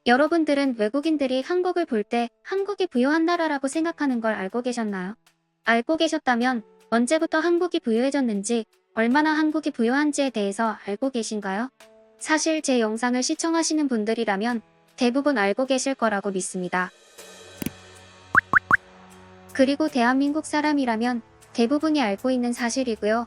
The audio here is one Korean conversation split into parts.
여러분들은 외국인들이 한국을 볼 때 한국이 부유한 나라라고 생각하는 걸 알고 계셨나요? 알고 계셨다면 언제부터 한국이 부유해졌는지, 얼마나 한국이 부유한지에 대해서 알고 계신가요? 사실 제 영상을 시청하시는 분들이라면 대부분 알고 계실 거라고 믿습니다. 그리고 대한민국 사람이라면 대부분이 알고 있는 사실이고요.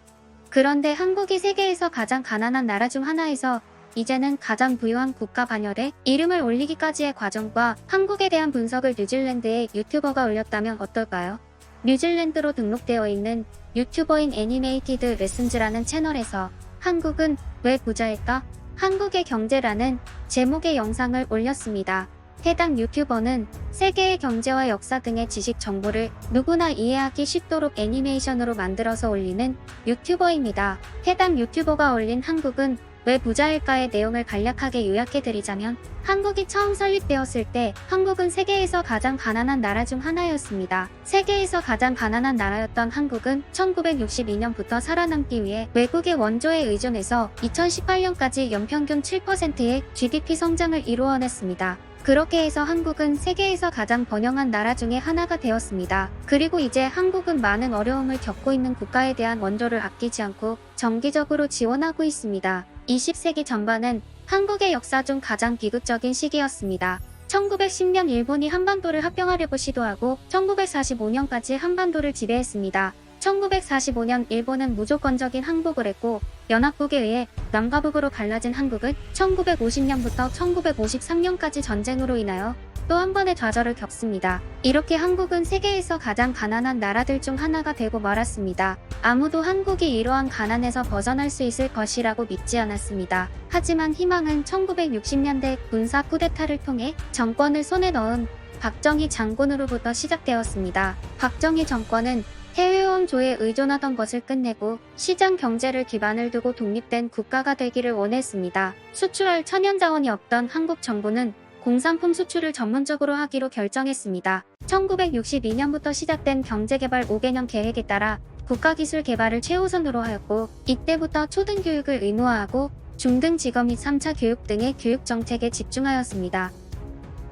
그런데 한국이 세계에서 가장 가난한 나라 중 하나에서 이제는 가장 부유한 국가 반열에 이름을 올리기까지의 과정과 한국에 대한 분석을 뉴질랜드의 유튜버가 올렸다면 어떨까요? 뉴질랜드로 등록되어 있는 유튜버인 애니메이티드 레슨즈라는 채널에서 한국은 왜 부자일까? 한국의 경제라는 제목의 영상을 올렸습니다. 해당 유튜버는 세계의 경제와 역사 등의 지식 정보를 누구나 이해하기 쉽도록 애니메이션으로 만들어서 올리는 유튜버입니다. 해당 유튜버가 올린 한국은 왜 부자일까의 내용을 간략하게 요약해드리자면, 한국이 처음 설립되었을 때 한국은 세계에서 가장 가난한 나라 중 하나였습니다. 세계에서 가장 가난한 나라였던 한국은 1962년부터 살아남기 위해 외국의 원조에 의존해서 2018년까지 연평균 7%의 GDP 성장을 이루어냈습니다. 그렇게 해서 한국은 세계에서 가장 번영한 나라 중에 하나가 되었습니다. 그리고 이제 한국은 많은 어려움을 겪고 있는 국가에 대한 원조를 아끼지 않고 정기적으로 지원하고 있습니다. 20세기 전반은 한국의 역사 중 가장 비극적인 시기였습니다. 1910년 일본이 한반도를 합병하려고 시도하고 1945년까지 한반도를 지배했습니다. 1945년 일본은 무조건적인 항복을 했고, 연합국에 의해 남과 북으로 갈라진 한국은 1950년부터 1953년까지 전쟁으로 인하여 또 한 번의 좌절을 겪습니다. 이렇게 한국은 세계에서 가장 가난한 나라들 중 하나가 되고 말았습니다. 아무도 한국이 이러한 가난에서 벗어날 수 있을 것이라고 믿지 않았습니다. 하지만 희망은 1960년대 군사 쿠데타를 통해 정권을 손에 넣은 박정희 장군으로부터 시작되었습니다. 박정희 정권은 해외 원조에 의존하던 것을 끝내고 시장 경제를 기반을 두고 독립된 국가가 되기를 원했습니다. 수출할 천연자원이 없던 한국 정부는 공산품 수출을 전문적으로 하기로 결정했습니다. 1962년부터 시작된 경제개발 5개년 계획에 따라 국가기술 개발을 최우선으로 하였고, 이때부터 초등교육을 의무화하고 중등직업 및 3차 교육 등의 교육정책에 집중하였습니다.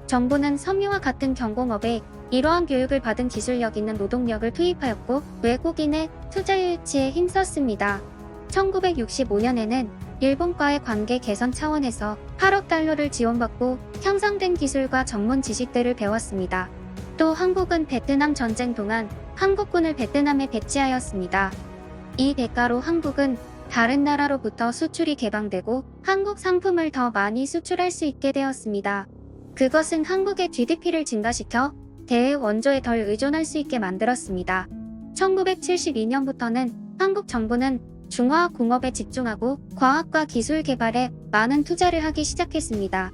정부는 섬유와 같은 경공업에 이러한 교육을 받은 기술력 있는 노동력을 투입하였고, 외국인의 투자 유치에 힘썼습니다. 1965년에는 일본과의 관계 개선 차원에서 8억 달러를 지원받고 향상된 기술과 전문 지식들을 배웠습니다. 또 한국은 베트남 전쟁 동안 한국군을 베트남에 배치하였습니다. 이 대가로 한국은 다른 나라로부터 수출이 개방되고 한국 상품을 더 많이 수출할 수 있게 되었습니다. 그것은 한국의 GDP를 증가시켜 대외 원조에 덜 의존할 수 있게 만들었습니다. 1972년부터는 한국 정부는 중화학 공업에 집중하고 과학과 기술 개발에 많은 투자를 하기 시작했습니다.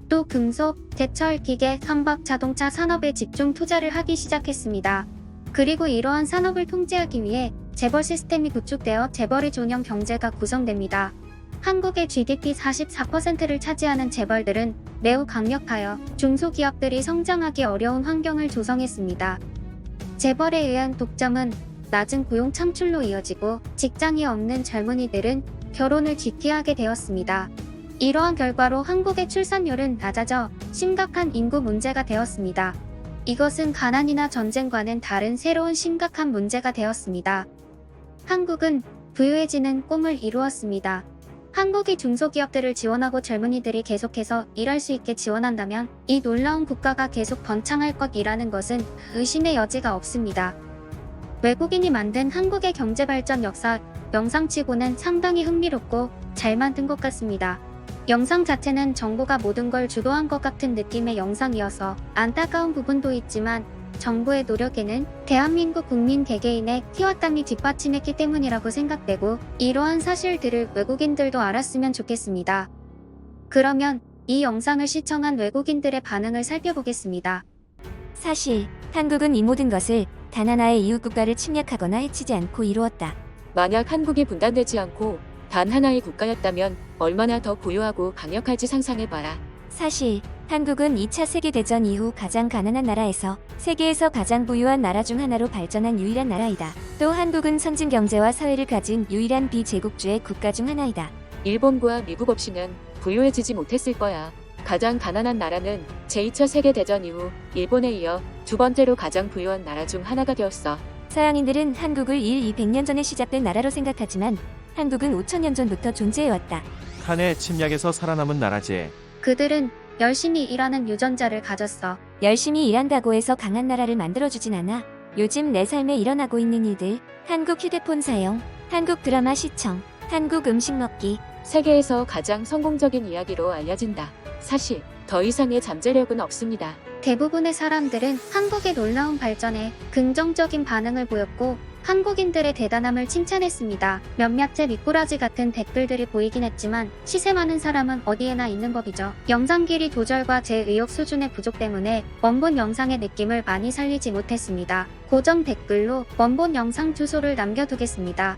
또 금속, 제철, 기계, 선박, 자동차 산업에 집중 투자를 하기 시작했습니다. 그리고 이러한 산업을 통제하기 위해 재벌 시스템이 구축되어 재벌의 존형 경제가 구성됩니다. 한국의 GDP 44%를 차지하는 재벌들은 매우 강력하여 중소기업들이 성장하기 어려운 환경을 조성했습니다. 재벌에 의한 독점은 낮은 고용 창출로 이어지고, 직장이 없는 젊은이들은 결혼을 기피하게 되었습니다. 이러한 결과로 한국의 출산율은 낮아져 심각한 인구 문제가 되었습니다. 이것은 가난이나 전쟁과는 다른 새로운 심각한 문제가 되었습니다. 한국은 부유해지는 꿈을 이루었습니다. 한국이 중소기업들을 지원하고 젊은이들이 계속해서 일할 수 있게 지원한다면 이 놀라운 국가가 계속 번창할 것이라는 것은 의심의 여지가 없습니다. 외국인이 만든 한국의 경제발전 역사 영상치고는 상당히 흥미롭고 잘 만든 것 같습니다. 영상 자체는 정부가 모든 걸 주도한 것 같은 느낌의 영상이어서 안타까운 부분도 있지만, 정부의 노력에는 대한민국 국민 개개인의 피와 땀이 뒷받침했기 때문이라고 생각되고, 이러한 사실들을 외국인들도 알았으면 좋겠습니다. 그러면 이 영상을 시청한 외국인들의 반응을 살펴보겠습니다. 사실 한국은 이 모든 것을 단 하나의 이웃 국가를 침략하거나 해치지 않고 이루었다. 만약 한국이 분단되지 않고 단 하나의 국가였다면 얼마나 더 부유하고 강력할지 상상해봐라. 사실 한국은 2차 세계대전 이후 가장 가난한 나라에서 세계에서 가장 부유한 나라 중 하나로 발전한 유일한 나라이다. 또 한국은 선진 경제와 사회를 가진 유일한 비제국주의 국가 중 하나이다. 일본과 미국 없이는 부유해지지 못했을 거야. 가장 가난한 나라는 제2차 세계대전 이후 일본에 이어 두 번째로 가장 부유한 나라 중 하나가 되었어. 서양인들은 한국을 200년 전에 시작된 나라로 생각하지만 한국은 5,000년 전부터 존재해왔다. 한해 침략에서 살아남은 나라지. 그들은 열심히 일하는 유전자를 가졌어. 열심히 일한다고 해서 강한 나라를 만들어주진 않아. 요즘 내 삶에 일어나고 있는 일들, 한국 휴대폰 사용, 한국 드라마 시청, 한국 음식 먹기. 세계에서 가장 성공적인 이야기로 알려진다. 사실 더 이상의 잠재력은 없습니다. 대부분의 사람들은 한국의 놀라운 발전에 긍정적인 반응을 보였고 한국인들의 대단함을 칭찬했습니다. 몇몇의 미꾸라지 같은 댓글들이 보이긴 했지만 시세 많은 사람은 어디에나 있는 법이죠. 영상 길이 조절과 제 의욕 수준의 부족 때문에 원본 영상의 느낌을 많이 살리지 못했습니다. 고정 댓글로 원본 영상 주소를 남겨두겠습니다.